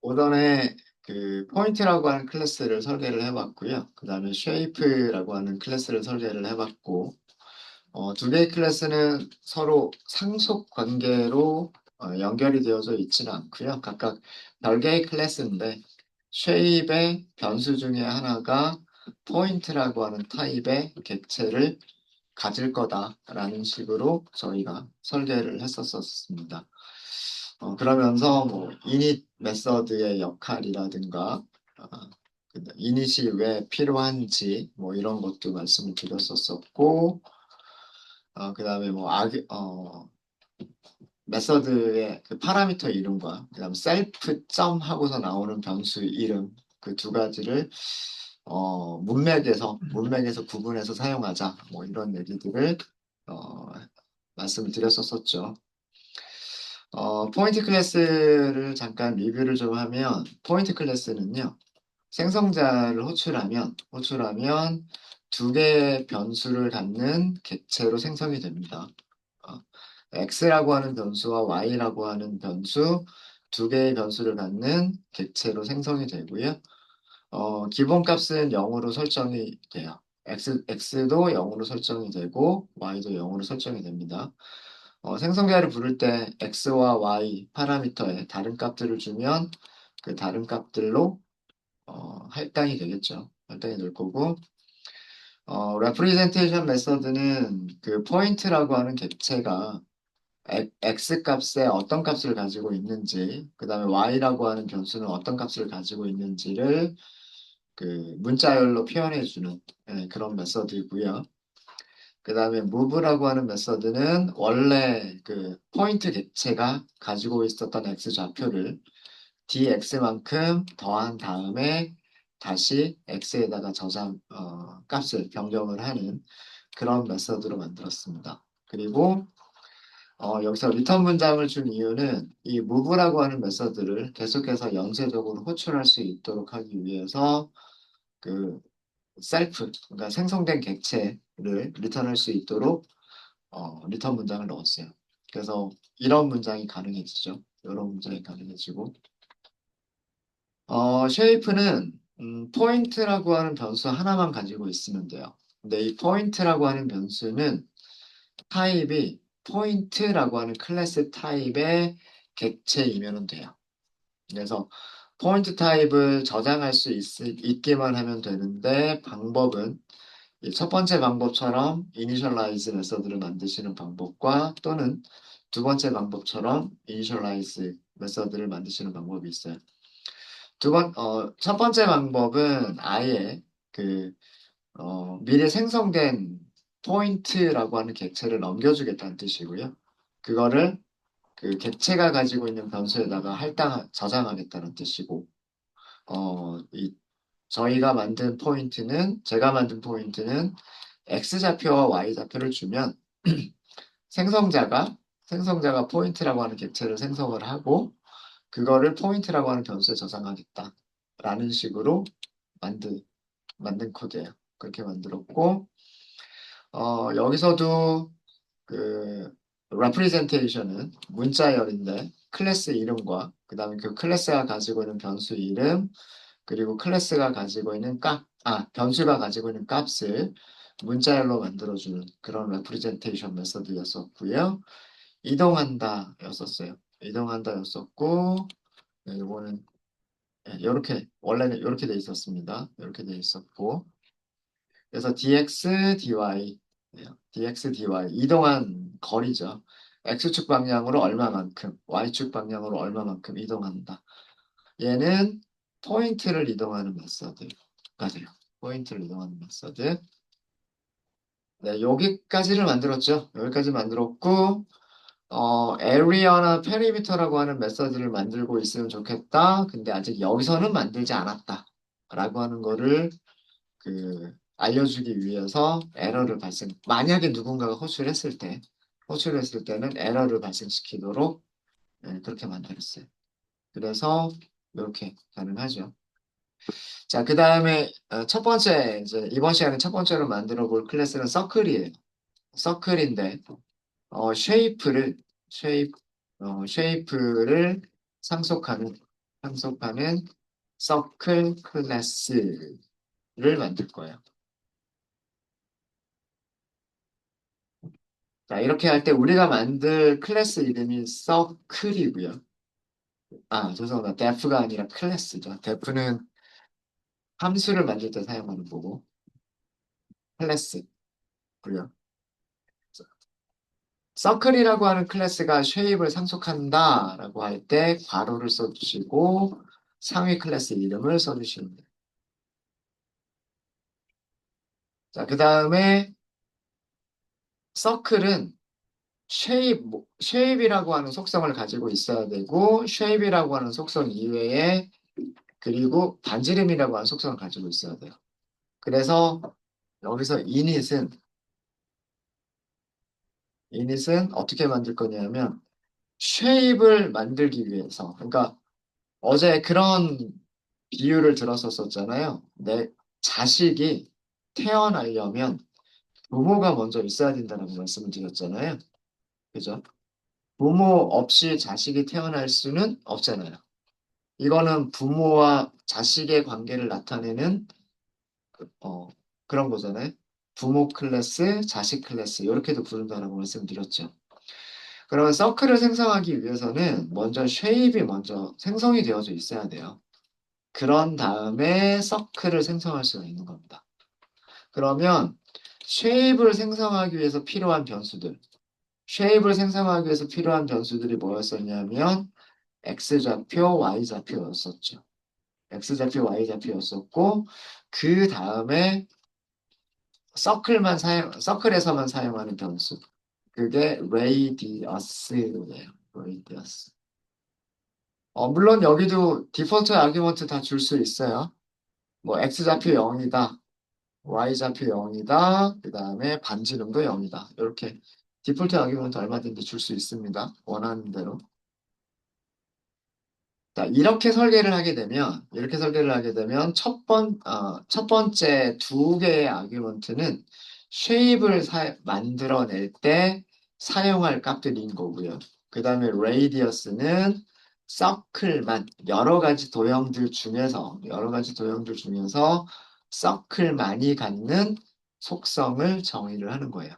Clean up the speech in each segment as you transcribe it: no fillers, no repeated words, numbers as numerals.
오전에 그 포인트라고 하는 클래스를 설계를 해봤고요. 그 다음에 쉐이프라고 하는 클래스를 설계를 해봤고, 두 개의 클래스는 서로 상속 관계로 연결이 되어져 있지는 않고요. 각각 별개의 클래스인데, 쉐입의 변수 중에 하나가 포인트라고 하는 타입의 객체를 가질 거다라는 식으로 저희가 설계를 했었습니다. 그러면서 뭐 이닛 메서드의 역할이라든가 어, 이닛이 왜 필요한지 뭐 이런 것도 말씀을 드렸었고 그다음에 뭐 메서드의 그 파라미터 이름과 그다음 셀프 점 하고서 나오는 변수 이름 그 두 가지를 문맥에서 구분해서 사용하자 뭐 이런 얘기들을 어, 말씀을 드렸었죠. 포인트 클래스를 잠깐 리뷰를 좀 하면, 포인트 클래스는요, 생성자를 호출하면 두 개의 변수를 갖는 객체로 생성이 됩니다. 어, x라고 하는 변수와 y라고 하는 변수, 두 개의 변수를 갖는 객체로 생성이 되고요. 기본값은 0으로 설정이 돼요. x도 0으로 설정이 되고, y도 0으로 설정이 됩니다. 생성자를 부를 때 x와 y 파라미터에 다른 값들을 주면 그 다른 값들로 할당이 되겠죠. 할당이 될 거고 representation 메서드는 그 포인트라고 하는 객체가 x 값에 어떤 값을 가지고 있는지 그 다음에 y라고 하는 변수는 어떤 값을 가지고 있는지를 그 문자열로 표현해주는 그런 메서드이고요. 그 다음에 move라고 하는 메서드는 원래 그 포인트 객체가 가지고 있었던 x 좌표를 dx만큼 더한 다음에 다시 x에다가 값을 변경을 하는 그런 메서드로 만들었습니다. 그리고 여기서 리턴 문장을 준 이유는 이 move라고 하는 메서드를 계속해서 연쇄적으로 호출할 수 있도록 하기 위해서 그 그러니까 생성된 객체를 리턴할 수 있도록 리턴 문장을 넣었어요. 그래서 이런 문장이 가능해지죠. 이런 문장이 가능해지고 쉐이프는 포인트라고 하는 변수 하나만 가지고 있으면 돼요. 근데 이 포인트라고 하는 변수는 타입이 포인트라고 하는 클래스 타입의 객체이면 돼요. 그래서 포인트 타입을 저장할 수 있기만 하면 되는데 방법은 이첫 번째 방법처럼 initialize 메서드를 만드시는 방법과 또는 두 번째 방법처럼 initialize 메서드를 만드시는 방법이 있어요. 첫 번째 방법은 아예 그, 미리 생성된 포인트라고 하는 객체를 넘겨주겠다는 뜻이고요. 그거를 그 객체가 가지고 있는 변수에다가 저장하겠다는 뜻이고, 이 제가 만든 포인트는 X좌표와 Y좌표를 주면 생성자가 포인트라고 하는 객체를 생성을 하고 그거를 포인트라고 하는 변수에 저장하겠다라는 식으로 만든, 만든 코드예요. 그렇게 만들었고 여기서도 그 representation은 문자열인데 클래스 이름과 그 다음에 그 클래스가 가지고 있는 변수 이름 그리고 변수가 가지고 있는 값을 문자열로 만들어주는 그런 representation 메서드였었고요. 이동한다였었어요. 이동한다였었고, 이거는 원래는 이렇게 돼 있었습니다. 이렇게 돼 있었고, 그래서 dx, dy, dx, dy 이동한 거리죠. x축 방향으로 얼마만큼, y축 방향으로 얼마만큼 이동한다. 얘는 포인트를 이동하는 메서드가 돼요. 포인트를 이동하는 메서드. 네, 여기까지를 만들었죠. 여기까지 만들었고, 에리어나 페리미터라고 하는 메서드를 만들고 있으면 좋겠다. 근데 아직 여기서는 만들지 않았다. 라고 하는 거를 알려주기 위해서 만약에 누군가가 호출했을 때는 에러를 발생시키도록 그렇게 만들었어요. 그래서 이렇게 가능하죠. 자, 그 다음에 이번 시간에 첫 번째로 만들어 볼 클래스는 서클이에요. 서클인데 쉐이프를 쉐이프를 상속하는 상속하는 서클 클래스를 만들 거예요. 자, 이렇게 할 때 우리가 만들 클래스 이름이 서클이고요. 아, 죄송합니다. def가 아니라 클래스죠. def는 함수를 만들 때 사용하는 거고, 클래스고요. 서클이라고 하는 클래스가 쉐입을 상속한다라고 할 때 괄호를 써주시고 상위 클래스 이름을 써주시면 돼요. 자, 그 다음에 서클은 쉐입이라고 하는 속성을 가지고 있어야 되고 쉐입이라고 하는 속성 이외에 그리고 반지름이라고 하는 속성을 가지고 있어야 돼요. 그래서 여기서 이닛은 어떻게 만들 거냐면 쉐입을 만들기 위해서 그러니까 어제 그런 비유를 들었었잖아요. 내 자식이 태어나려면 부모가 먼저 있어야 된다는 말씀을 드렸잖아요. 그죠? 부모 없이 자식이 태어날 수는 없잖아요. 이거는 부모와 자식의 관계를 나타내는 어, 그런 거잖아요. 부모 클래스, 자식 클래스 이렇게도 부른다라고 말씀드렸죠. 그러면 서클을 생성하기 위해서는 먼저 쉐입이 먼저 생성이 되어져 있어야 돼요. 그런 다음에 서클을 생성할 수가 있는 겁니다. 그러면 쉐입을 생성하기 위해서 필요한 변수들, 쉐입을 생성하기 위해서 필요한 변수들이 뭐였었냐면 x좌표, y좌표였었죠. x좌표, y좌표였었고 그 다음에 서클에서만 사용하는 변수. 그게 radius예요. radius. 물론 여기도 디폴트 아규먼트 다 줄 수 있어요. 뭐 x좌표 0이다. y좌표 0이다. 그 다음에 반지름도 0이다. 이렇게 디폴트 아규먼트 얼마든지 줄 수 있습니다. 원하는 대로. 자, 이렇게 설계를 하게 되면 첫 번째 두 개의 아규먼트는 쉐입을 만들어낼 때 사용할 값들인 거고요. 그 다음에 레이디어스는 서클만 여러 가지 도형들 중에서 서클만이 갖는 속성을 정의를 하는 거예요.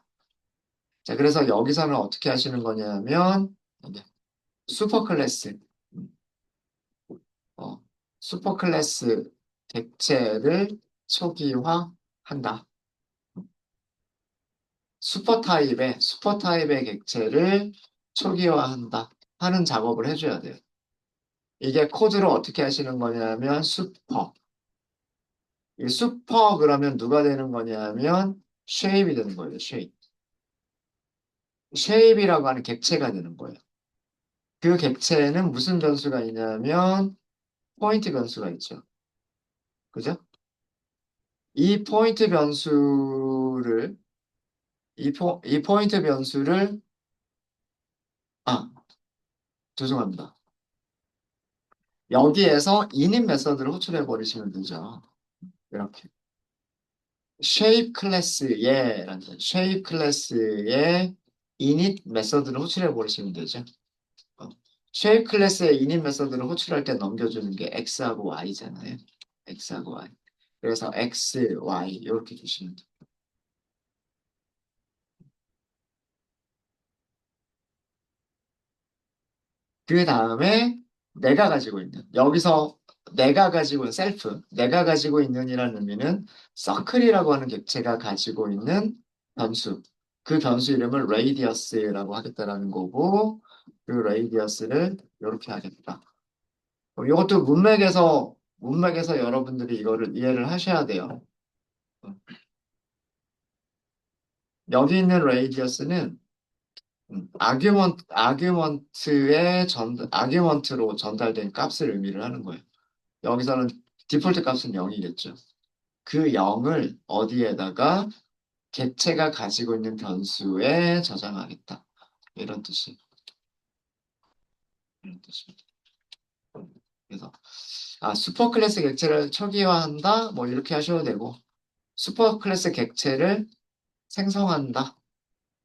자, 그래서 여기서는 어떻게 하시는 거냐면 이제 슈퍼 클래스 어, 슈퍼클래스 객체를 초기화한다. 슈퍼타입의 객체를 초기화한다. 하는 작업을 해줘야 돼요. 이게 코드로 어떻게 하시는 거냐면 이 슈퍼 그러면 누가 되는 거냐면 쉐입이 되는 거예요. 쉐입. 쉐입이라고 하는 객체가 되는 거예요. 그 객체는 무슨 변수가 있냐면 포인트 변수가 있죠. 그죠? 이 포인트 변수를 이 포인트 변수를, 아, 죄송합니다. 여기에서 init 메서드를 호출해 버리시면 되죠. 이렇게. shape 클래스의 init 메서드를 호출해 버리시면 되죠. 어. shape 클래스의 init 메서드를 호출할 때 넘겨주는 게 x하고 y잖아요. x하고 y. 그래서 x, y 이렇게 주시면 돼요. 그 다음에 내가 가지고 있는 내가 가지고 있는이라는 의미는 서클이라고 하는 객체가 가지고 있는 변수. 그 변수 이름을 radius라고 하겠다라는 거고, 그 radius를 이렇게 하겠다. 이것도 문맥에서 여러분들이 이거를 이해를 하셔야 돼요. 여기 있는 radius는 아규먼트로 전달된 값을 의미를 하는 거예요. 여기서는 디폴트 값은 0이겠죠. 그 0을 어디에다가 객체가 가지고 있는 변수에 저장하겠다. 이런 뜻이, 이런 뜻입니다. 그래서, 슈퍼 클래스 객체를 초기화한다? 뭐 이렇게 하셔도 되고, 슈퍼 클래스 객체를 생성한다?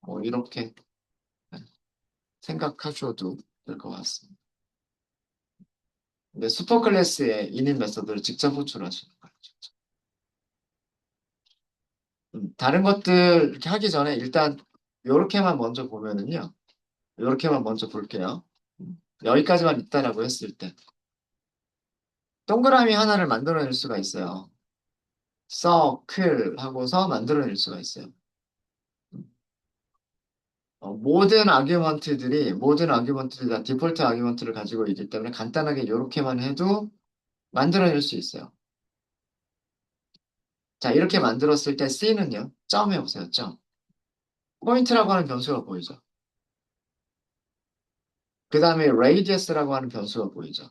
뭐 이렇게 생각하셔도 될 것 같습니다. 근데 슈퍼 클래스의 인인 메서드를 직접 호출하시는 거예요. 다른 것들 이렇게 하기 전에 일단 요렇게만 먼저 보면은요. 요렇게만 먼저 볼게요. 여기까지만 있다라고 했을 때 동그라미 하나를 만들어낼 수가 있어요. 서클 하고서 만들어낼 수가 있어요. 모든 아규먼트들이 다 디폴트 아규먼트를 가지고 있기 때문에 간단하게 이렇게만 해도 만들어낼 수 있어요. 자, 이렇게 만들었을 때 C는요, 점 해보세요, 점. 포인트라고 하는 변수가 보이죠. 그 다음에 radius라고 하는 변수가 보이죠.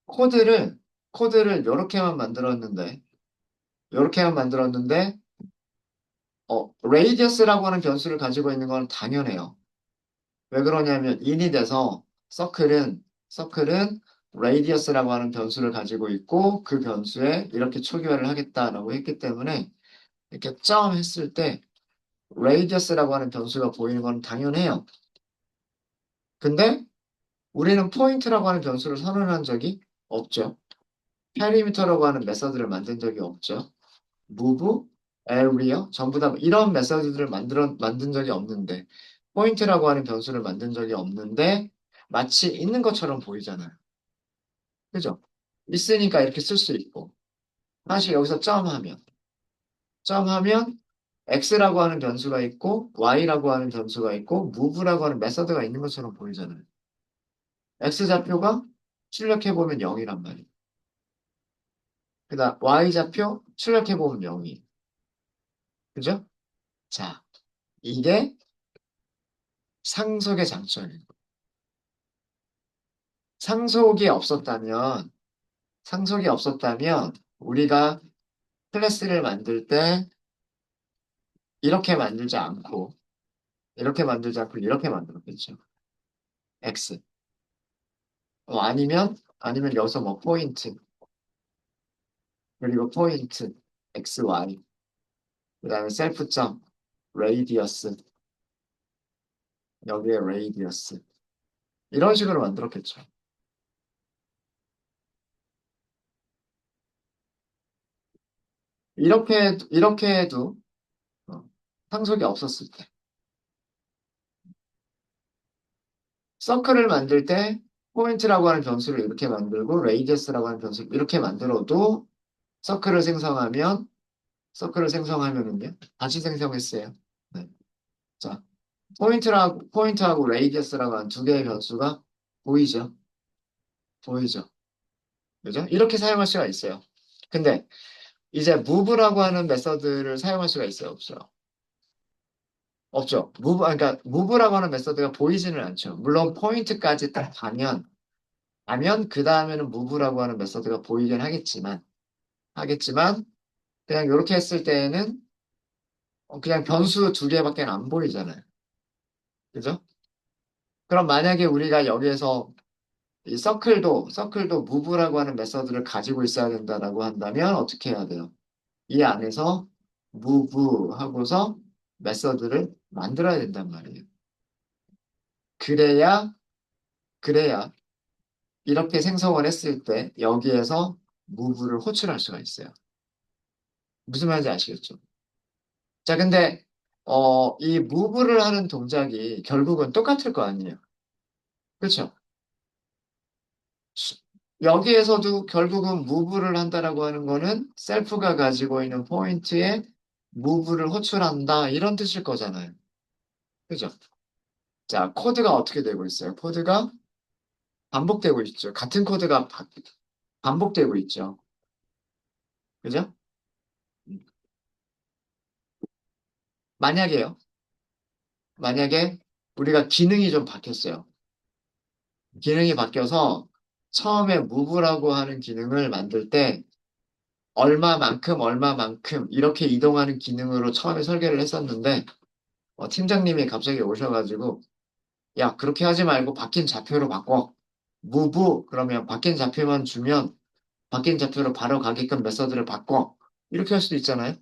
코드를, 코드를 요렇게만 만들었는데, radius라고 하는 변수를 가지고 있는 건 당연해요. 왜 그러냐면 in이 돼서 서클은 radius라고 하는 변수를 가지고 있고 그 변수에 이렇게 초기화를 하겠다라고 했기 때문에 이렇게 점 했을 때 radius라고 하는 변수가 보이는 건 당연해요. 근데 우리는 포인트라고 하는 변수를 선언한 적이 없죠. 페리미터라고 하는 메서드를 만든 적이 없죠. move, area 전부 다 이런 메서드들을 만든 적이 없는데 포인트라고 하는 변수를 만든 적이 없는데 마치 있는 것처럼 보이잖아요. 그죠? 있으니까 이렇게 쓸 수 있고. 사실 여기서 점하면 x라고 하는 변수가 있고 y라고 하는 변수가 있고 move라고 하는 메서드가 있는 것처럼 보이잖아요. x좌표가 출력해보면 0이란 말이에요. 그다음 y좌표 출력해보면 0이. 그죠? 자, 이게 상속의 장점이에요. 상속이 없었다면, 상속이 없었다면 우리가 클래스를 만들 때 이렇게 만들지 않고 이렇게 만들었겠죠. X. 아니면 여기서 뭐 포인트, 그리고 포인트, X, Y. 그 다음에 셀프점, 레이디어스, 여기에 레이디어스. 이런 식으로 만들었겠죠. 이렇게 해도 어, 상속이 없었을 때. 서클을 만들 때 포인트라고 하는 변수를 이렇게 만들고 레이디어스라고 하는 변수를 이렇게 만들어도 서클을 생성하면 서클을 생성하면은요 다시 생성했어요. 네. 자, 포인트하고 레이디어스라고 하는 두 개의 변수가 보이죠? 보이죠? 그죠? 이렇게 사용할 수가 있어요. 근데 이제 move라고 하는 메서드를 사용할 수가 있어요? 없어요? 없죠. 그러니까 move라고 하는 메서드가 보이지는 않죠. 물론 포인트까지 딱 가면 그 다음에는 move라고 하는 메서드가 보이긴 하겠지만 그냥 이렇게 했을 때에는 그냥 변수 두 개밖에 안 보이잖아요. 그죠? 그럼 만약에 우리가 여기에서 이 서클도 move라고 하는 메서드를 가지고 있어야 된다라고 한다면 어떻게 해야 돼요? 이 안에서 move 하고서 메서드를 만들어야 된단 말이에요. 그래야, 그래야 이렇게 생성을 했을 때 여기에서 move를 호출할 수가 있어요. 무슨 말인지 아시겠죠? 자, 근데 이 move를 하는 동작이 결국은 똑같을 거 아니에요. 그렇죠? 여기에서도 결국은 move를 한다라고 하는 거는 셀프가 가지고 있는 포인트에 move를 호출한다 이런 뜻일 거잖아요. 그죠? 자, 코드가 어떻게 되고 있어요? 코드가 반복되고 있죠. 같은 코드가 반복되고 있죠. 그죠? 음. 만약에요. 만약에 우리가 기능이 좀 바뀌었어요. 기능이 바뀌어서 처음에 move라고 하는 기능을 만들 때 얼마만큼 이렇게 이동하는 기능으로 처음에 설계를 했었는데 팀장님이 갑자기 오셔가지고 야, 그렇게 하지 말고 바뀐 좌표로 바꿔. move 그러면 바뀐 좌표만 주면 바뀐 좌표로 바로 가게끔 메서드를 바꿔. 이렇게 할 수도 있잖아요.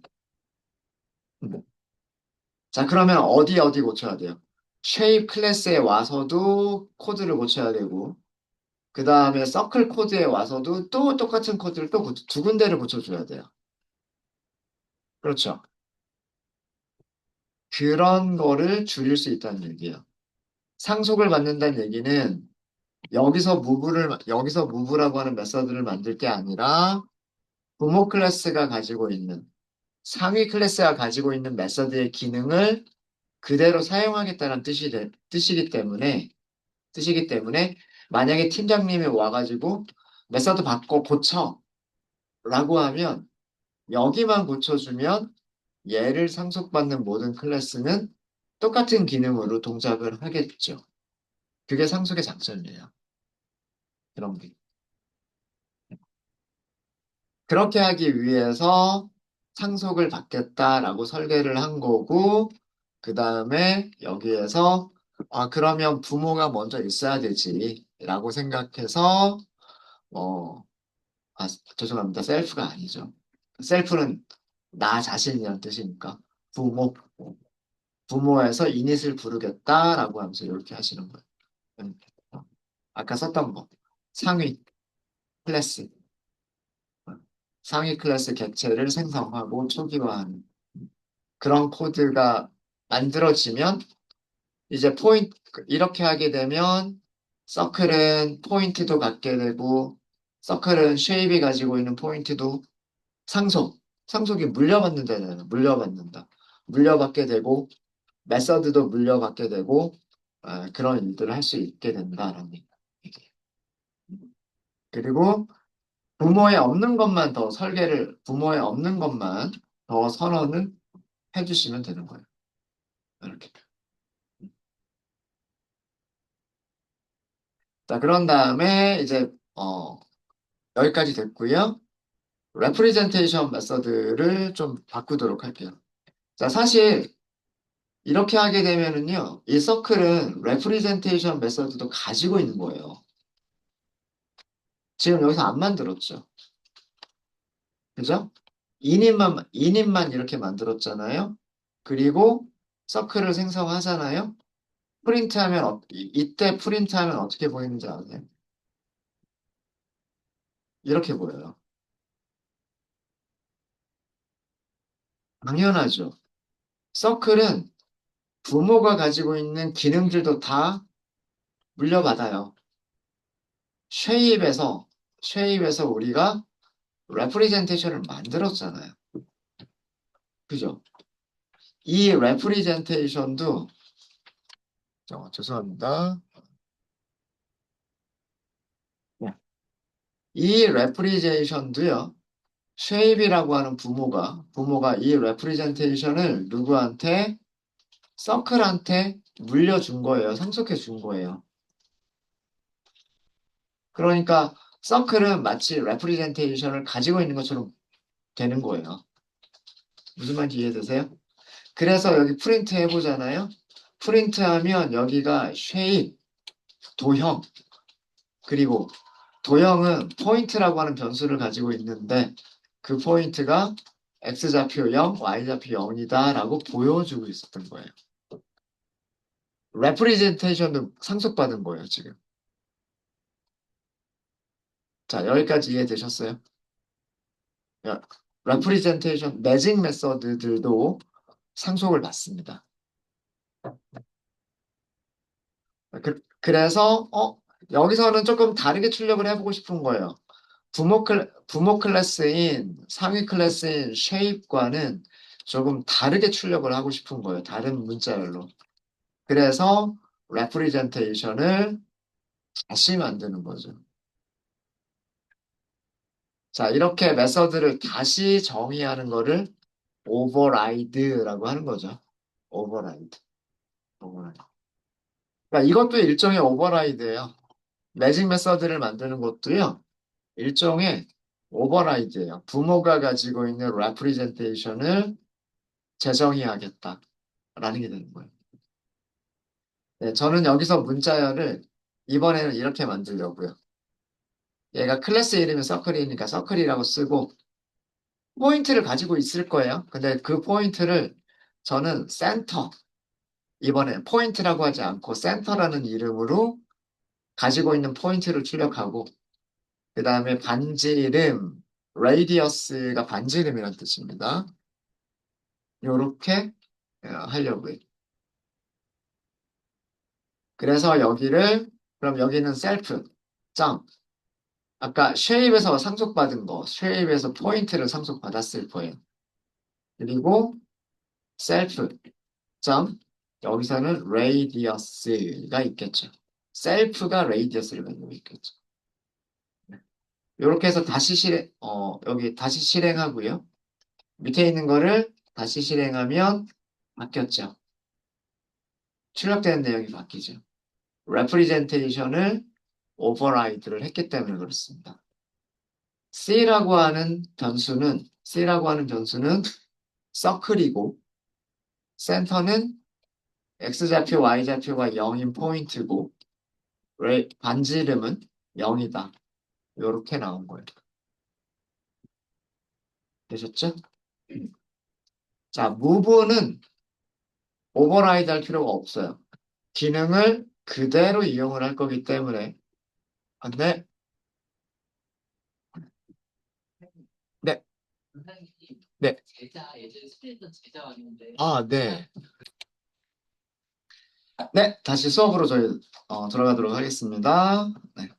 자, 그러면 어디 고쳐야 돼요? 쉐입 클래스에 와서도 코드를 고쳐야 되고, 그 다음에 서클 코드에 와서도 또 똑같은 코드를 또 두 군데를 고쳐줘야 돼요. 그렇죠. 그런 거를 줄일 수 있다는 얘기예요. 상속을 받는다는 얘기는 여기서 무브라고 하는 메서드를 만들 게 아니라 부모 클래스가 가지고 있는, 상위 클래스가 가지고 있는 메서드의 기능을 그대로 사용하겠다는 뜻이기 때문에 만약에 팀장님이 와가지고 메서드 바꿔 고쳐 라고 하면 여기만 고쳐주면 얘를 상속받는 모든 클래스는 똑같은 기능으로 동작을 하겠죠. 그게 상속의 장점이에요. 그런 게. 그렇게 하기 위해서 상속을 받겠다라고 설계를 한 거고, 그 다음에 여기에서, 그러면 부모가 먼저 있어야 되지라고 생각해서, 어, 죄송합니다. 셀프가 아니죠. 셀프는 나 자신이란 뜻이니까, 부모, 부모에서 이닛을 부르겠다라고 하면서 이렇게 하시는 거예요. 음. 아까 썼던 거. 상위 클래스. 상위 클래스 객체를 생성하고 초기화하는 그런 코드가 만들어지면 이제 이렇게 하게 되면 서클은 포인트도 갖게 되고 서클은 쉐입이 가지고 있는 포인트도 상속, 상속이 물려받는다. 물려받게 되고 메서드도 물려받게 되고 그런 일들을 할 수 있게 된다라는 얘기예요. 그리고 부모에 없는 것만 더 선언을 해주시면 되는 거예요. 이렇게. 자, 그런 다음에 이제, 여기까지 됐고요. 레프리젠테이션 메서드를 좀 바꾸도록 할게요. 자, 사실, 이렇게 하게 되면은요, 이 서클은 레프리젠테이션 메서드도 가지고 있는 거예요. 지금 여기서 안 만들었죠. 그죠? 인입만 이렇게 만들었잖아요. 그리고 서클을 생성하잖아요. 이때 프린트하면 어떻게 보이는지 아세요? 이렇게 보여요. 당연하죠. 서클은 부모가 가지고 있는 기능들도 다 물려받아요. 쉐입에서, 쉐입에서 우리가 레프리젠테이션을 만들었잖아요. 그죠? 이 레프리젠테이션도, 죄송합니다. 네. 이 레프리젠테이션도요, 쉐입이라고 하는 부모가 이 레프리젠테이션을 누구한테, 서클한테 물려준 거예요. 상속해 준 거예요. 그러니까 서클은 마치 레프리젠테이션을 가지고 있는 것처럼 되는 거예요. 무슨 말인지 이해되세요? 그래서 여기 프린트 해보잖아요. 프린트하면 여기가 쉐입, 도형, 그리고 도형은 포인트라고 하는 변수를 가지고 있는데 그 포인트가 x좌표 0, y좌표 0이다라고 보여주고 있었던 거예요. 레프리젠테이션도 상속받은 거예요, 지금. 자, 여기까지 이해되셨어요? 레프리젠테이션, 매직 메서드들도 상속을 받습니다. 그래서 여기서는 조금 다르게 출력을 해보고 싶은 거예요. 부모 클래스인 상위 클래스인 쉐입과는 조금 다르게 출력을 하고 싶은 거예요. 다른 문자열로. 그래서 레프리젠테이션을 다시 만드는 거죠. 자, 이렇게 메서드를 다시 정의하는 거를 오버라이드라고 하는 거죠. 오버라이드. 오버라이드. 그러니까 이것도 일종의 오버라이드예요. 매직 메서드를 만드는 것도요. 일종의 오버라이드예요. 부모가 가지고 있는 레프리젠테이션을 재정의하겠다라는 게 되는 거예요. 네, 저는 여기서 문자열을 이번에는 이렇게 만들려고요. 얘가 클래스 이름이 서클이니까 서클이라고 쓰고 포인트를 가지고 있을 거예요. 근데 그 포인트를 저는 이번에 포인트라고 하지 않고 센터라는 이름으로 가지고 있는 포인트를 출력하고 그 다음에 반지 이름 radius가 반지 이름이란 뜻입니다. 요렇게 하려고요. 그래서 여기를 그럼 여기는 셀프 점 아까 쉐입에서 상속받은 거 쉐입에서 포인트를 상속받았을 거예요. 그리고 셀프 점 여기서는 radius가 있겠죠. 셀프가 radius를 가지고 있겠죠. 이렇게 해서 다시 여기 다시 실행하고요. 밑에 있는 거를 다시 실행하면 바뀌었죠. 출력되는 내용이 바뀌죠. representation을 override를 했기 때문에 그렇습니다. C라고 하는 변수는 서클이고 센터는 X좌표, Y좌표가 0인 포인트고 반지 이름은 0이다. 이렇게 나온 거예요. 되셨죠? 자, move는 오버라이드 할 필요가 없어요. 기능을 그대로 이용을 할 거기 때문에 네, 네, 네. 네. 네, 다시 수업으로 저희 들어가도록 하겠습니다. 네.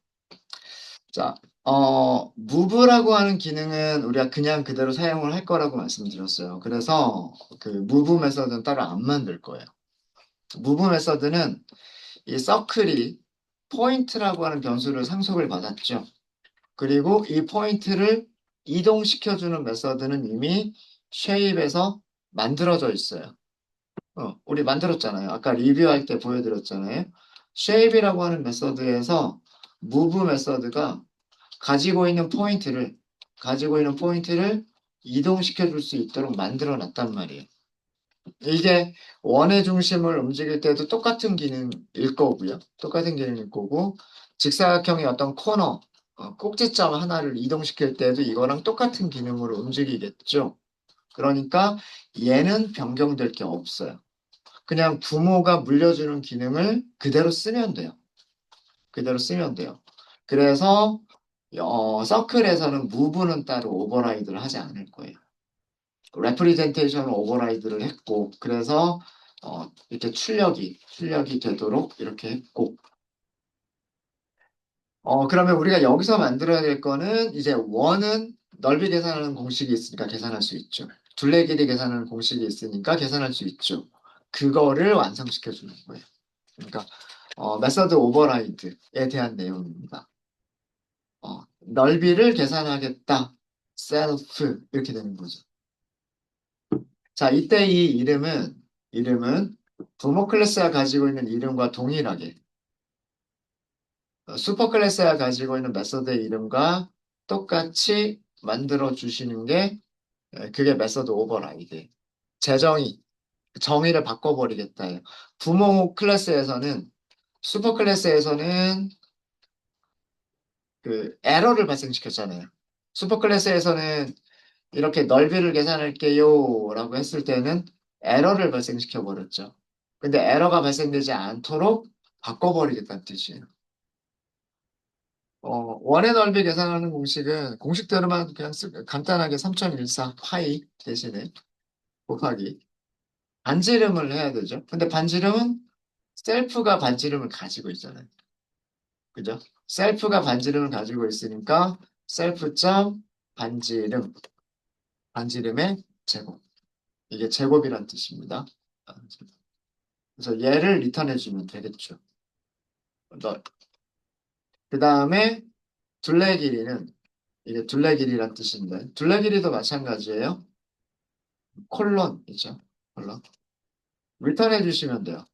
자, move라고 하는 기능은 우리가 그냥 그대로 사용을 할 거라고 말씀드렸어요. 그래서 그 move 메서드는 따로 안 만들 거예요. move 메서드는 이 서클이 포인트라고 하는 변수를 상속을 받았죠. 그리고 이 포인트를 이동시켜주는 메서드는 이미 쉐입에서 만들어져 있어요. 우리 만들었잖아요. 아까 리뷰할 때 보여드렸잖아요. 쉐입이라고 하는 메서드에서 move 메서드가 가지고 있는 포인트를 이동시켜 줄 수 있도록 만들어 놨단 말이에요. 이게 원의 중심을 움직일 때도 똑같은 기능일 거고요. 똑같은 기능일 거고, 직사각형의 어떤 코너, 꼭지점 하나를 이동시킬 때도 이거랑 똑같은 기능으로 움직이겠죠. 그러니까 얘는 변경될 게 없어요. 그냥 부모가 물려주는 기능을 그대로 쓰면 돼요. 그대로 쓰면 돼요. 그래서 서클에서는 무브는 따로 오버라이드를 하지 않을 거예요. 레프리젠테이션을 오버라이드를 했고 그래서 이렇게 출력이 되도록 이렇게 했고 그러면 우리가 여기서 만들어야 될 거는 이제 원은 넓이 계산하는 공식이 있으니까 계산할 수 있죠. 둘레 길이 계산하는 공식이 있으니까 계산할 수 있죠. 그거를 완성시켜 주는 거예요. 그러니까 메서드 오버라이드에 대한 내용입니다. 넓이를 계산하겠다. 셀프 이렇게 되는 거죠. 자, 이때 이 이름은 부모 클래스가 가지고 있는 이름과 동일하게 슈퍼 클래스가 가지고 있는 메서드의 이름과 똑같이 만들어 주시는 게 그게 메서드 오버라이드. 정의를 바꿔버리겠다. 부모 클래스에서는 슈퍼 클래스에서는 그 에러를 발생시켰잖아요. 슈퍼 클래스에서는 이렇게 넓이를 계산할게요 라고 했을 때는 에러를 발생시켜 버렸죠. 근데 에러가 발생되지 않도록 바꿔버리겠다는 뜻이에요. 원의 넓이 계산하는 공식은 공식대로만 그냥 간단하게 3.14 파이 대신에 곱하기 반지름을 해야 되죠. 근데 반지름은 셀프가 반지름을 가지고 있잖아요. 그죠? 셀프가 반지름을 가지고 있으니까 셀프.반지름, 반지름의 제곱. 이게 제곱이란 뜻입니다. 그래서 얘를 리턴해주면 되겠죠. 그 다음에 둘레 길이는 이게 둘레 길이란 뜻인데 둘레 길이도 마찬가지예요. 콜론이죠. 콜론. 리턴해 주시면 돼요.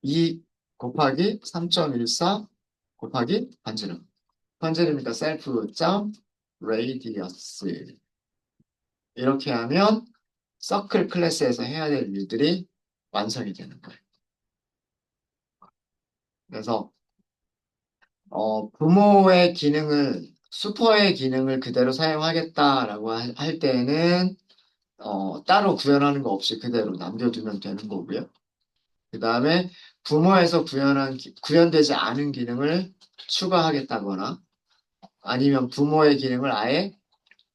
2 곱하기 3.14 곱하기 반지름. 반지름이니까 셀프 점 레이디어스. 이렇게 하면 서클 클래스에서 해야 될 일들이 완성이 되는 거예요. 그래서 부모의 기능을 슈퍼의 기능을 그대로 사용하겠다라고 할 때에는 따로 구현하는 거 없이 그대로 남겨두면 되는 거고요. 그 다음에 부모에서 구현되지 않은 기능을 추가하겠다거나 아니면 부모의 기능을 아예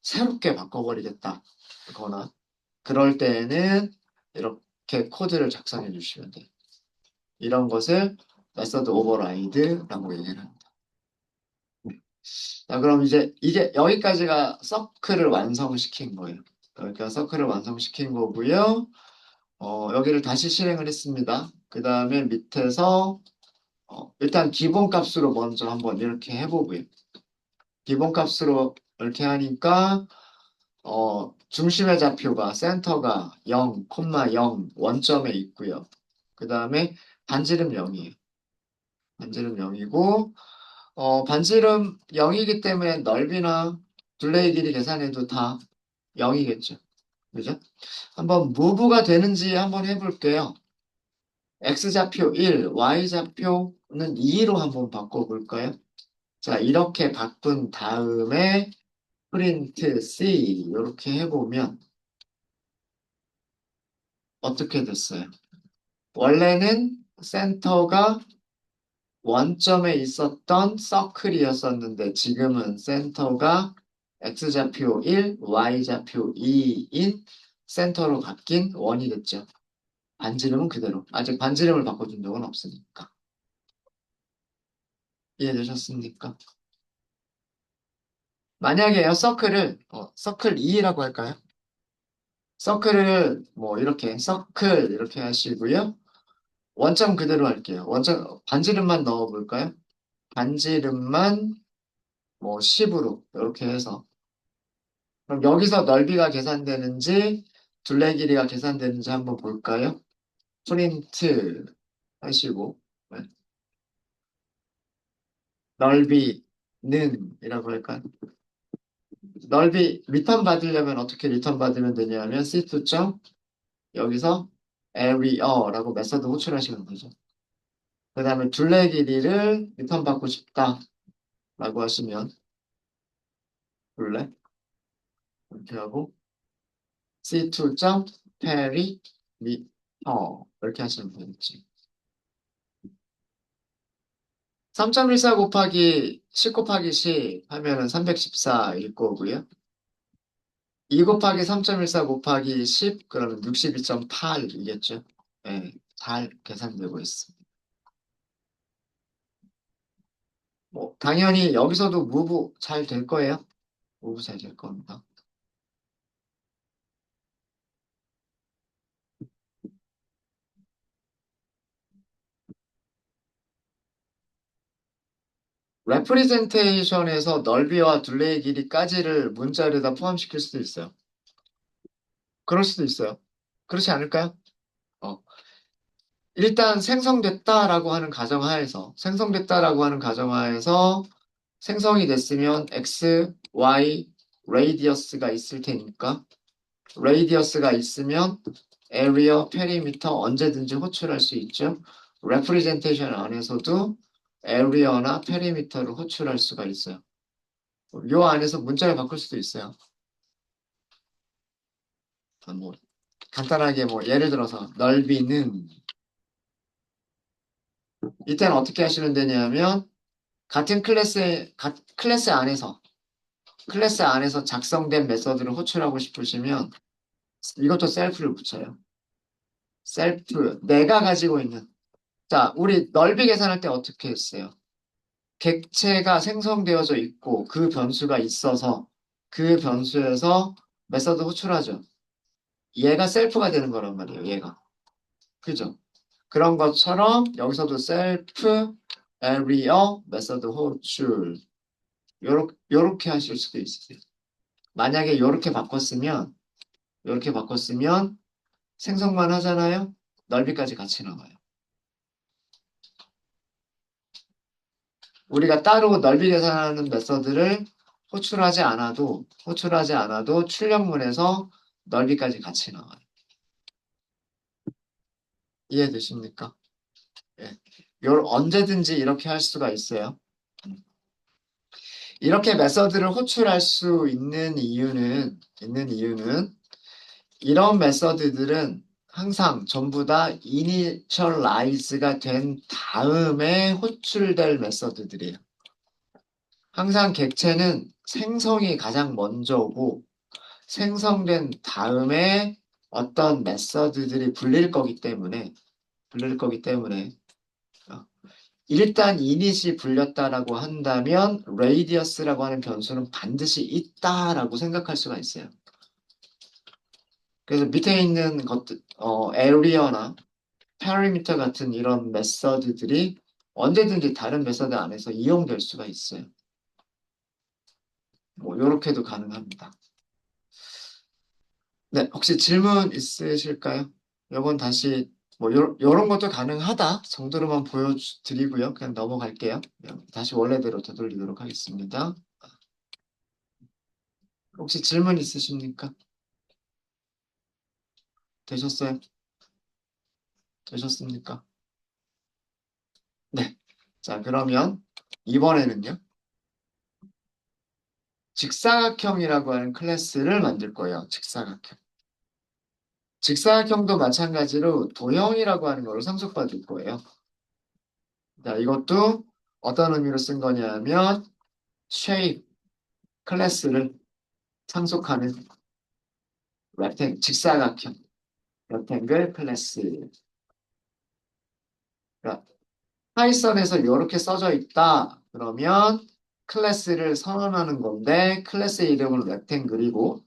새롭게 바꿔버리겠다거나 그럴 때에는 이렇게 코드를 작성해 주시면 돼요. 이런 것을 메서드 오버라이드라고 얘기를 합니다. 자, 그럼 이제 이게 여기까지가 서클을 완성시킨 거예요. 여기가 서클을 완성시킨 거고요. 여기를 다시 실행을 했습니다. 그 다음에 밑에서 일단 기본값으로 먼저 한번 이렇게 해보고요. 기본값으로 이렇게 하니까 중심의 좌표가 센터가 0, 0, 원점에 있고요. 그 다음에 반지름 0이에요. 반지름 0이고 반지름 0이기 때문에 넓이나 둘레의 길이 계산해도 다 0이겠죠. 그죠? 한번 무브가 되는지 한번 해볼게요. X좌표 1, Y좌표는 2로 한번 바꿔볼까요? 자, 이렇게 바꾼 다음에 프린트 C 이렇게 해보면 어떻게 됐어요? 원래는 센터가 원점에 있었던 서클이었었는데 지금은 센터가 X좌표 1, Y좌표 2인 센터로 바뀐 원이 됐죠. 반지름은 그대로. 아직 반지름을 바꿔준 적은 없으니까. 이해되셨습니까? 만약에요, 서클 2라고 할까요? 서클을 뭐 이렇게 서클 이렇게 하시고요. 원점 그대로 할게요. 원점 반지름만 넣어볼까요? 반지름만 뭐 10으로 이렇게 해서 그럼 여기서 넓이가 계산되는지 둘레 길이가 계산되는지 한번 볼까요? 프린트 하시고 네. 넓이는 이라고 할까요? 넓이 리턴 받으려면 어떻게 리턴 받으면 되냐면 C2 점 여기서 area라고 메서드 호출하시면 되죠. 그 다음에 둘레 길이를 리턴 받고 싶다라고 하시면 둘레 이렇게 하고 C2 점 perimeter 이렇게 하시면 되겠지. 3.14 곱하기 10 곱하기 10 하면은 314일 거고요. 2 곱하기 3.14 곱하기 10 그러면 62.8이겠죠. 네, 잘 계산되고 있습니다. 뭐 당연히 여기서도 무브 잘 될 거예요. 무브 잘 될 겁니다. 레프리젠테이션에서 넓이와 둘레의 길이까지를 문자에다 포함시킬 수도 있어요. 그럴 수도 있어요. 그렇지 않을까요? 어, 일단 생성됐다라고 하는 가정하에서 생성이 됐으면 x, y, 레이디어스가 있을 테니까 레이디어스가 있으면 에리어, 페리미터 언제든지 호출할 수 있죠. 레프리젠테이션 안에서도 에리어나 페리미터를 호출할 수가 있어요. 요 안에서 문자를 바꿀 수도 있어요. 뭐 간단하게 뭐 예를 들어서 넓이는 이때는 어떻게 하시면 되냐면 같은 클래스 안에서 작성된 메서드를 호출하고 싶으시면 이것도 셀프를 붙여요. 셀프 내가 가지고 있는 자 우리 넓이 계산할 때 어떻게 했어요? 객체가 생성되어져 있고 그 변수가 있어서 그 변수에서 메서드 호출하죠. 얘가 셀프가 되는 거란 말이에요. 얘가 그죠? 그런 것처럼 여기서도 셀프 에리어 메서드 호출 요렇게 하실 수도 있으세요. 만약에 요렇게 바꿨으면 생성만 하잖아요. 넓이까지 같이 나와요. 우리가 따로 넓이 계산하는 메서드를 호출하지 않아도 출력문에서 넓이까지 같이 나와요. 이해되십니까? 예. 언제든지 이렇게 할 수가 있어요. 이렇게 메서드를 호출할 수 있는 이유는 이런 메서드들은 항상 전부 다 이니셜라이즈가 된 다음에 호출될 메서드들이에요. 항상 객체는 생성이 가장 먼저 오고 생성된 다음에 어떤 메서드들이 불릴 거기 때문에 어, 일단 이닛이 불렸다라고 한다면 radius라고 하는 변수는 반드시 있다라고 생각할 수가 있어요. 그래서 밑에 있는 것들, area나 parameter 같은 이런 메서드들이 언제든지 다른 메서드 안에서 이용될 수가 있어요. 뭐 이렇게도 가능합니다. 네, 혹시 질문 있으실까요? 요건 다시 뭐 요런 것도 가능하다 정도로만 보여드리고요. 그냥 넘어갈게요. 다시 원래대로 되돌리도록 하겠습니다. 혹시 질문 있으십니까? 되셨어요? 되셨습니까? 네. 자, 그러면 이번에는요. 직사각형이라고 하는 클래스를 만들 거예요. 직사각형. 직사각형도 마찬가지로 도형이라고 하는 걸로 상속받을 거예요. 자, 이것도 어떤 의미로 쓴 거냐면 shape 클래스를 상속하는 직사각형 rectangle 클래스. 그러니까 파이썬에서 이렇게 써져 있다. 그러면 클래스를 선언하는 건데 클래스의 이름은 rectangle이고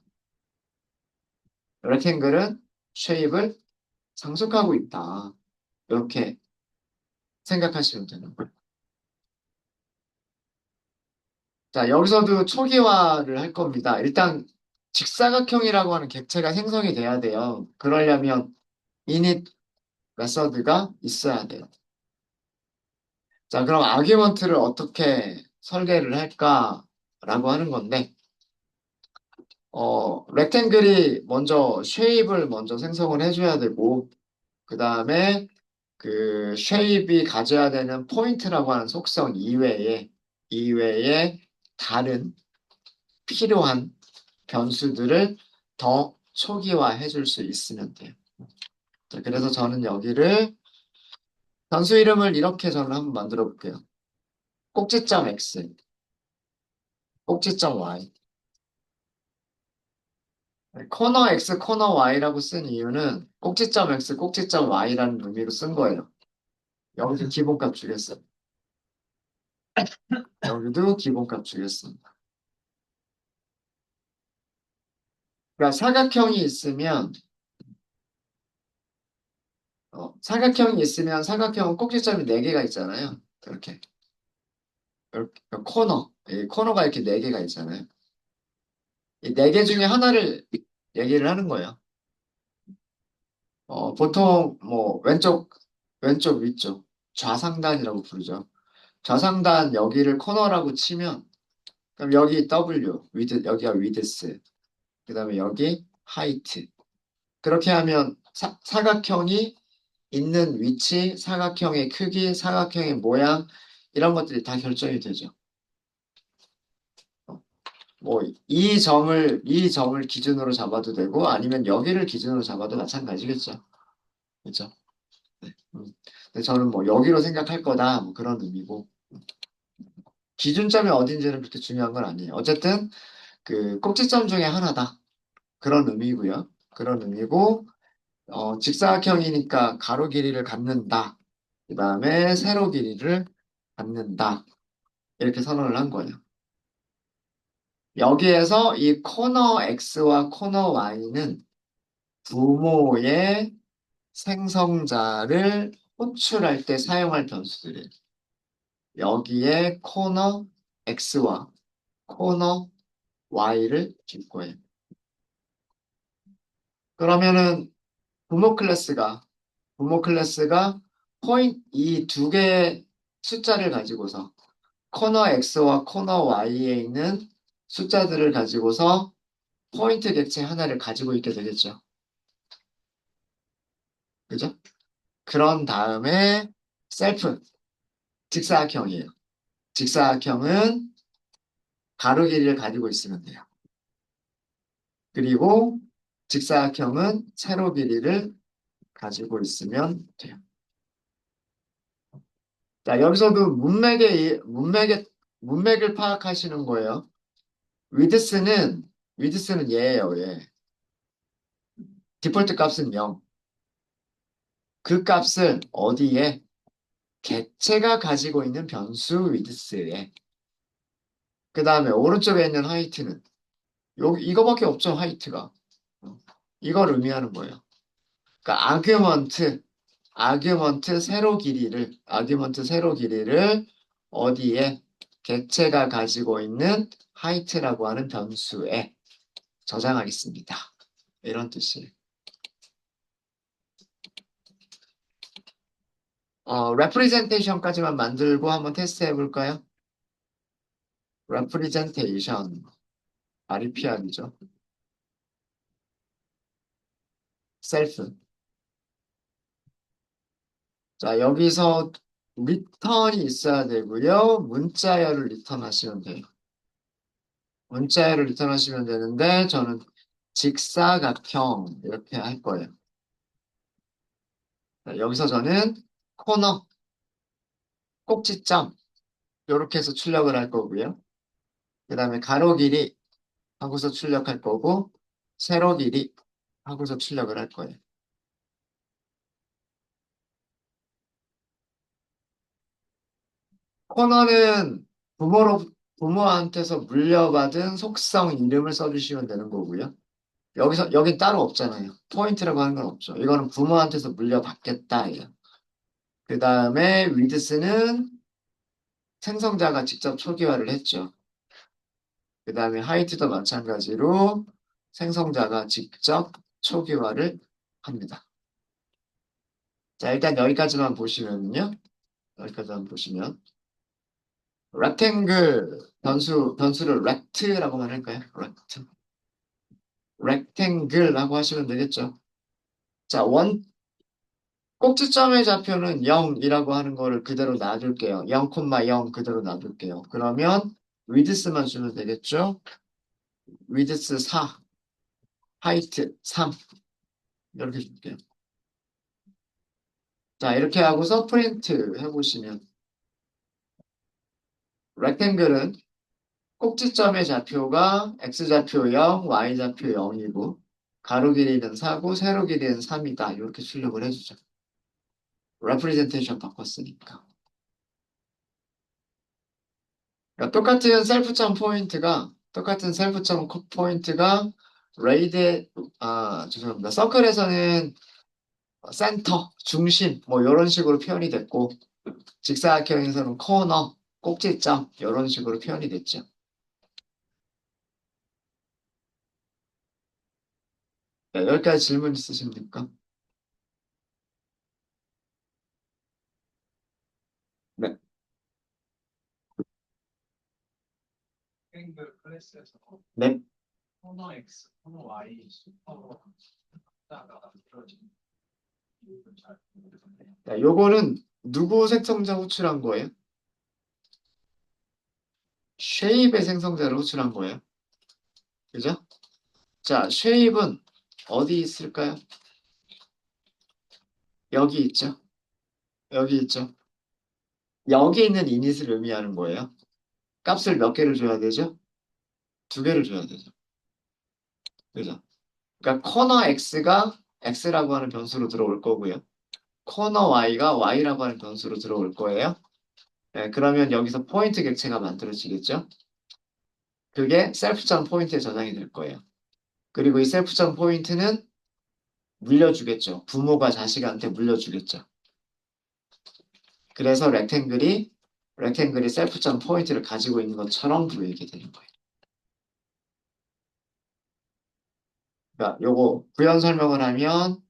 rectangle은 shape을 상속하고 있다. 이렇게 생각하시면 되는 거예요. 자, 여기서도 초기화를 할 겁니다. 일단 직사각형이라고 하는 객체가 생성이 돼야 돼요. 그러려면 init 메서드가 있어야 돼요. 자, 그럼 아규먼트를 어떻게 설계를 할까라고 하는 건데, 렉탱글이 먼저 쉐입을 먼저 생성을 해줘야 되고, 그 다음에 그 쉐입이 가져야 되는 포인트라고 하는 속성 이외에 다른 필요한 변수들을 더 초기화해 줄 수 있으면 돼요. 자, 그래서 저는 여기를 변수 이름을 이렇게 저는 한번 만들어 볼게요. 꼭지점 x, 꼭지점 y. 코너 x, 코너 y라고 쓴 이유는 꼭지점 x, 꼭지점 y라는 의미로 쓴 거예요. 여기도 기본값 주겠어요. 여기도 기본값 주겠습니다. 그러니까 사각형은 꼭지점이 4개가 있잖아요. 이렇게 이 코너가 이렇게 4개가 있잖아요. 이 4개 중에 하나를 얘기를 하는 거예요. 보통 뭐 왼쪽 위쪽 좌상단이라고 부르죠. 좌상단 여기를 코너라고 치면 그럼 여기 W 여기가 위드스 그다음에 여기 하이트 그렇게 하면 사각형이 있는 위치, 사각형의 크기, 사각형의 모양 이런 것들이 다 결정이 되죠. 뭐 이 점을 기준으로 잡아도 되고 아니면 여기를 기준으로 잡아도 마찬가지겠죠. 그렇죠? 네. 근데 저는 뭐 여기로 생각할 거다 뭐 그런 의미고 기준점이 어딘지는 그렇게 중요한 건 아니에요. 어쨌든 그 꼭지점 중에 하나다 그런 의미고요. 그런 의미고 직사각형이니까 가로 길이를 갖는다. 그 다음에 세로 길이를 갖는다. 이렇게 선언을 한 거예요. 여기에서 이 코너 X와 코너 Y는 부모의 생성자를 호출할 때 사용할 변수들이에요. 여기에 코너 X와 코너 Y를 줄 거예요. 그러면은 부모 클래스가 포인트 이 두 개의 숫자를 가지고서 코너 X와 코너 Y에 있는 숫자들을 가지고서 포인트 객체 하나를 가지고 있게 되겠죠. 그죠? 그런 다음에 셀프 직사각형이에요. 직사각형은 가로 길이를 가지고 있으면 돼요. 그리고 직사각형은 세로 길이를 가지고 있으면 돼요. 자, 여기서도 문맥을 파악하시는 거예요. 위드스는, 위드스는 얘예요, 얘. 디폴트 값은 0. 그 값을 어디에? 객체가 가지고 있는 변수 위드스에. 그 다음에 오른쪽에 있는 하이트는 이거밖에 없죠, 하이트가. 어, 이걸 의미하는 거예요. 그러니까 아규먼트 세로 길이를 어디에? 객체가 가지고 있는 하이트라고 하는 변수에 저장하겠습니다. 이런 뜻이에요. representation까지만 만들고 한번 테스트 해볼까요? representation, RPR이죠. self. 자, 여기서 리턴이 있어야 되고요. 문자열을 리턴하시면 돼요. 문자열을 리턴하시면 되는데 저는 직사각형 이렇게 할 거예요. 자, 여기서 저는 코너, 꼭지점 이렇게 해서 출력을 할 거고요. 그 다음에 가로 길이 하고서 출력할 거고 세로 길이 하고서 출력을 할 거예요. 코너는 부모한테서 물려받은 속성 이름을 써주시면 되는 거고요. 여긴 따로 없잖아요. 포인트라고 하는 건 없죠. 이거는 부모한테서 물려받겠다예요. 그 다음에 위드스는 생성자가 직접 초기화를 했죠. 그 다음에 하이트도 마찬가지로 생성자가 직접 초기화를 합니다. 자, 일단 여기까지만 보시면요. 여기까지만 보시면 rectangle 변수를 rect라고만 할까요? rectangle라고 하시면 되겠죠. 자, 꼭지점의 좌표는 0이라고 하는 거를 그대로 놔둘게요. 0,0 그대로 놔둘게요. 그러면 위드스만 주면 되겠죠? 위드스 4, 하이트 3 이렇게 줄게요. 자, 이렇게 하고서 프린트 해보시면 렉탱글은 꼭지점의 좌표가 x좌표 0, y좌표 0이고 가로 길이는 4고 세로 길이는 3이다. 이렇게 출력을 해주죠. 레프리젠테이션 바꿨으니까. 그러니까 똑같은 셀프점 포인트가 레이드 죄송합니다. 서클에서는 센터, 중심 뭐 이런 식으로 표현이 됐고 직사각형에서는 코너, 꼭지점 이런 식으로 표현이 됐죠. 네, 여기까지 질문 있으십니까? 네. 네. 자, 요거는 누구 생성자 호출한 거예요? 쉐입의 생성자를 호출한 거예요. 그죠? 자, 쉐입은 어디 있을까요? 여기 있죠. 여기 있죠. 여기 있는 이닛을 의미하는 거예요. 값을 몇 개를 줘야 되죠? 두 개를 줘야 되죠. 그죠? 그러니까 코너 x가 x라고 하는 변수로 들어올 거고요. 코너 y가 y라고 하는 변수로 들어올 거예요. 네, 그러면 여기서 포인트 객체가 만들어지겠죠? 그게 셀프점 포인트에 저장이 될 거예요. 그리고 이 셀프점 포인트는 물려주겠죠. 부모가 자식한테 물려주겠죠. 그래서 렉탱글이 셀프점 포인트를 가지고 있는 것처럼 보이게 되는 거예요. 그러니까 요거 부연 설명을 하자면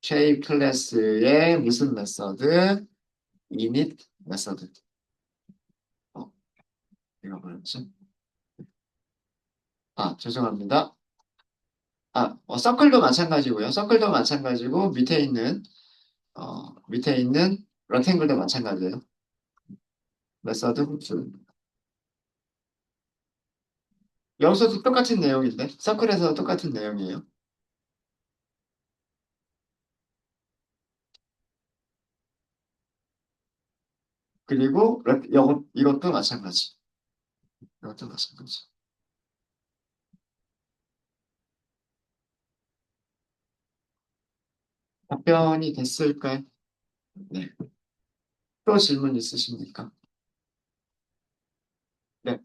shape 클래스의 무슨 메서드? init 메서드. 이거 뭐였지? 죄송합니다. 서클도 마찬가지고요. 서클도 마찬가지고 밑에 있는 렉탱글도 마찬가지예요. 메서드 호출. 여기서도 똑같은 내용인데? 서클에서 똑같은 내용이에요. 그리고 이것도 마찬가지. 이것도 마찬가지. 답변이 됐을까요? 네. 또 질문 있으십니까? 네.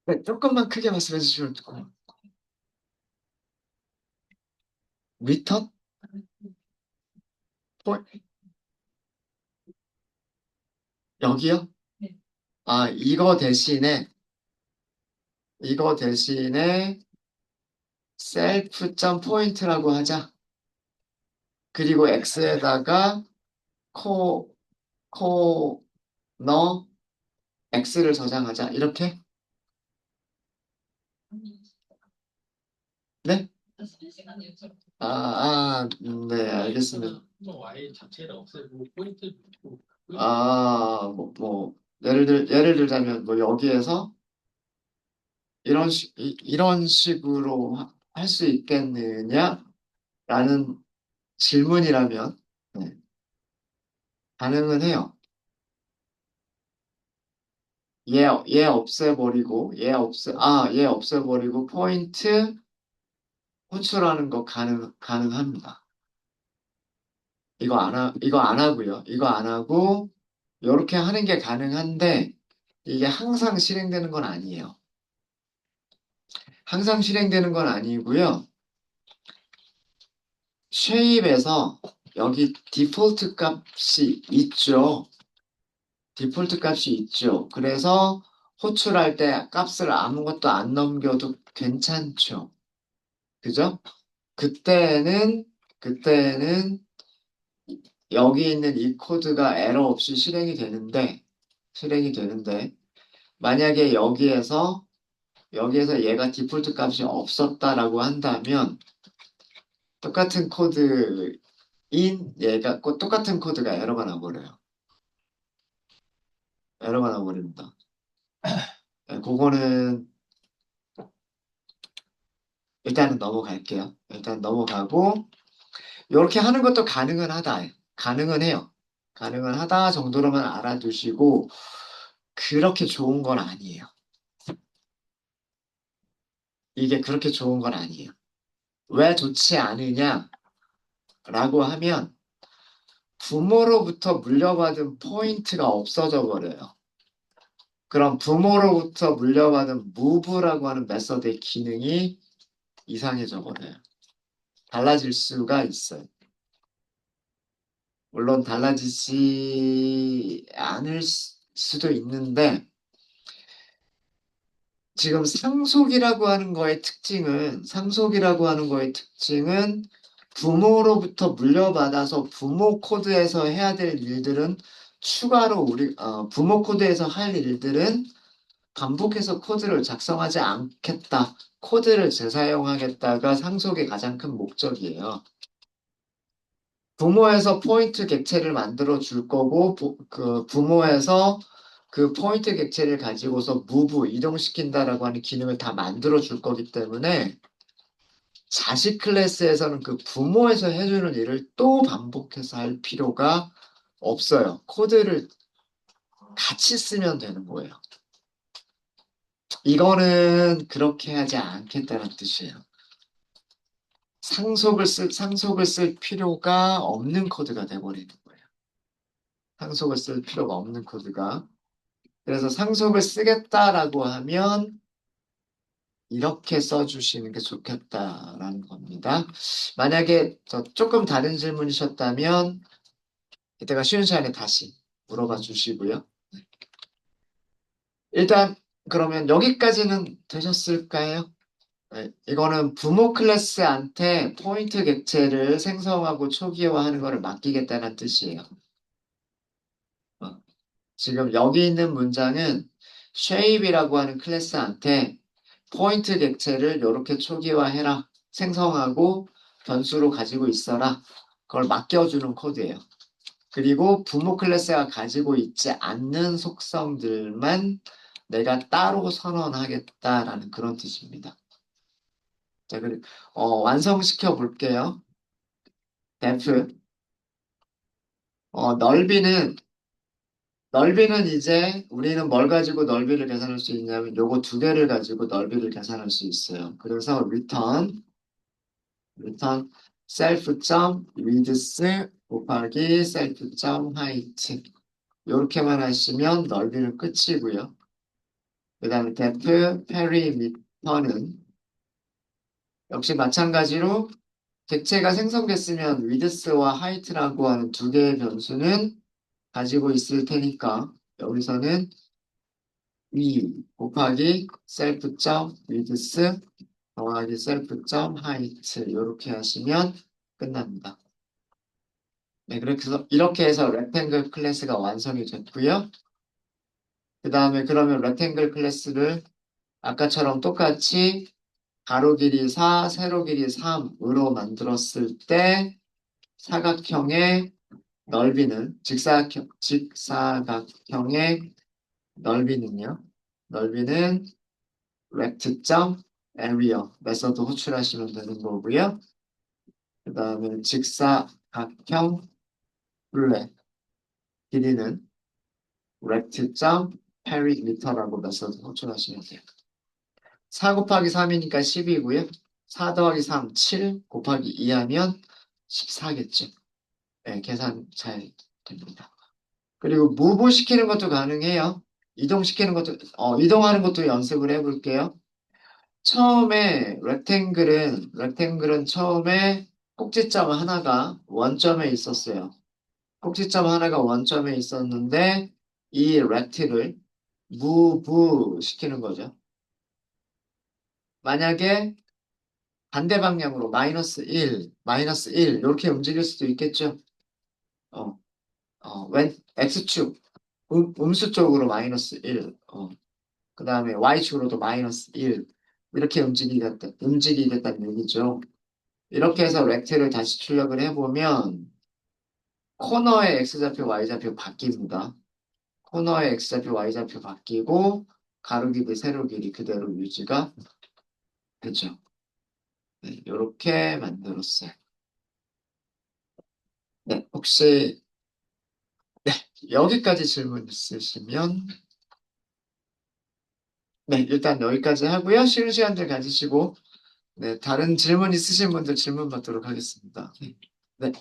네, 조금만 크게 말씀해 주시면 좋고. 리턴? 폴? 여기요? 아, 이거 대신에 셀프 점 포인트라고 하자. 그리고 x에다가 코, 코너 x를 저장하자. 이렇게? 네? 네, 알겠습니다. 예를 들자면, 뭐, 여기에서 이런 식으로 할 수 있겠느냐? 라는 질문이라면, 네, 가능은 해요. 얘 없애버리고, 포인트 호출하는 거 가능합니다. 이거 안 하고요. 이거 안 하고, 이렇게 하는 게 가능한데, 이게 항상 실행되는 건 아니에요. 항상 실행되는 건 아니고요. 쉐입에서 여기 디폴트 값이 있죠. 그래서 호출할 때 값을 아무것도 안 넘겨도 괜찮죠. 그죠? 그때는 여기 있는 이 코드가 에러 없이 실행이 되는데, 만약에 여기에서 얘가 디폴트 값이 없었다라고 한다면, 똑같은 코드인 똑같은 코드가 에러가 나버립니다. 네, 그거는 일단은 넘어갈게요. 일단 넘어가고, 이렇게 하는 것도 가능은 하다. 가능은 해요. 가능은 하다 정도로만 알아두시고, 그렇게 좋은 건 아니에요. 이게 그렇게 좋은 건 아니에요. 왜 좋지 않으냐라고 하면, 부모로부터 물려받은 포인트가 없어져 버려요. 그럼 부모로부터 물려받은 move라고 하는 메서드의 기능이 이상해져 버려요. 달라질 수가 있어요. 물론 달라지지 않을 수도 있는데, 지금 상속이라고 하는 거의 특징은 부모로부터 물려받아서 부모 코드에서 해야 될 일들은 부모 코드에서 할 일들은 반복해서 코드를 작성하지 않겠다. 코드를 재사용하겠다가 상속의 가장 큰 목적이에요. 부모에서 포인트 객체를 만들어 줄 거고, 그 부모에서 그 포인트 객체를 가지고서 move, 이동시킨다라고 하는 기능을 다 만들어 줄 거기 때문에 자식 클래스에서는 그 부모에서 해주는 일을 또 반복해서 할 필요가 없어요. 코드를 같이 쓰면 되는 거예요. 이거는 그렇게 하지 않겠다는 뜻이에요. 상속을 쓸 필요가 없는 코드가 돼버리는 거예요. 상속을 쓸 필요가 없는 코드가. 그래서 상속을 쓰겠다라고 하면 이렇게 써주시는 게 좋겠다라는 겁니다. 만약에 조금 다른 질문이셨다면 이때가 쉬운 시간에 다시 물어봐 주시고요. 일단 그러면 여기까지는 되셨을까요? 네, 이거는 부모 클래스한테 포인트 객체를 생성하고 초기화하는 것을 맡기겠다는 뜻이에요. 어, 지금 여기 있는 문장은 shape이라고 하는 클래스한테 포인트 객체를 이렇게 초기화해라. 생성하고 변수로 가지고 있어라. 그걸 맡겨주는 코드예요. 그리고 부모 클래스가 가지고 있지 않는 속성들만 내가 따로 선언하겠다라는 그런 뜻입니다. 자, 그리고 완성시켜 볼게요. def 넓이는 이제 우리는 뭘 가지고 넓이를 계산할 수 있냐면 요거 두 개를 가지고 넓이를 계산할 수 있어요. 그래서 return self.width 곱하기 self.height 이렇게만 하시면 넓이는 끝이고요. 그 다음에 depth perimeter는 역시 마찬가지로 객체가 생성됐으면 width와 height라고 하는 두 개의 변수는 가지고 있을 테니까 여기서는 위 곱하기 self.width 더하기 self.height 이렇게 하시면 끝납니다. 네, 그래서 이렇게 해서 rectangle 클래스가 완성이 됐고요. 그 다음에 그러면 rectangle 클래스를 아까처럼 똑같이 가로 길이 4, 세로 길이 3으로 만들었을 때 사각형의 넓이는 직사각형의 넓이는요. 넓이는 rect.area 메서드 호출하시면 되는 거고요. 그 다음에 직사각형 룰렛 길이는 rect.perimeter라고 메서드 호출하시면 돼요. 4 곱하기 3이니까 10이고요. 4 더하기 3, 7 곱하기 2 하면 14겠죠. 네, 계산 잘 됩니다. 그리고 무브시키는 것도 가능해요. 이동하는 것도 연습을 해볼게요. 처음에 렉탱글은 처음에 꼭지점 하나가 원점에 있었어요. 꼭지점 하나가 원점에 있었는데 이 렉트를 무브 시키는 거죠. 만약에 반대 방향으로 마이너스 1 이렇게 움직일 수도 있겠죠. 어, X축 음수 쪽으로 마이너스 1, 그 다음에 Y축으로도 마이너스 1 이렇게 움직이겠다는 얘기죠. 이렇게 해서 렉트를 다시 출력을 해보면 코너의 X좌표, Y좌표 바뀝니다. 코너의 X좌표, Y좌표 바뀌고 가로 길이, 세로 길이 그대로 유지가 되죠. 네, 이렇게 만들었어요. 네, 혹시 여기까지 질문 있으시면 네, 일단 여기까지 하고요. 쉬는 시간들 가지시고 네, 다른 질문 있으신 분들 질문 받도록 하겠습니다. 네.